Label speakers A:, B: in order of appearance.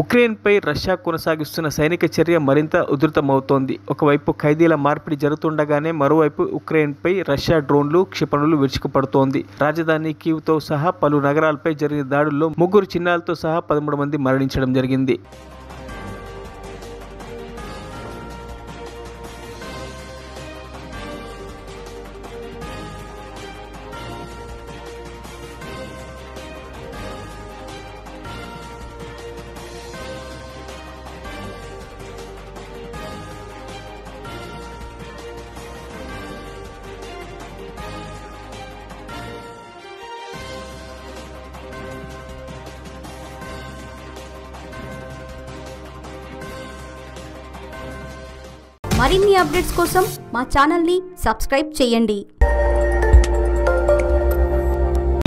A: ఉక్రెయిన్పై Russia కొనసాగిస్తున్న సైనిక చర్య మరింత ఉధృతమవుతోంది. ఒకవైపు ఖైదీల మార్పిడి జరుగుతుండగానే మరోవైపు ఉక్రెయిన్పై రష్యా డ్రోన్లు, క్షిపణులు విరుచుకుపడుతోంది. రాజధాని కీవ్తో సహా పలు నగరాలపై జరిగిన దాడుల్లో 3 చిన్నారులతో సహా 13 మంది మరణించడం జరిగింది.
B: మరిన్ని అప్డేట్స్ కోసం మా ఛానల్ని సబ్స్క్రైబ్ చేయండి.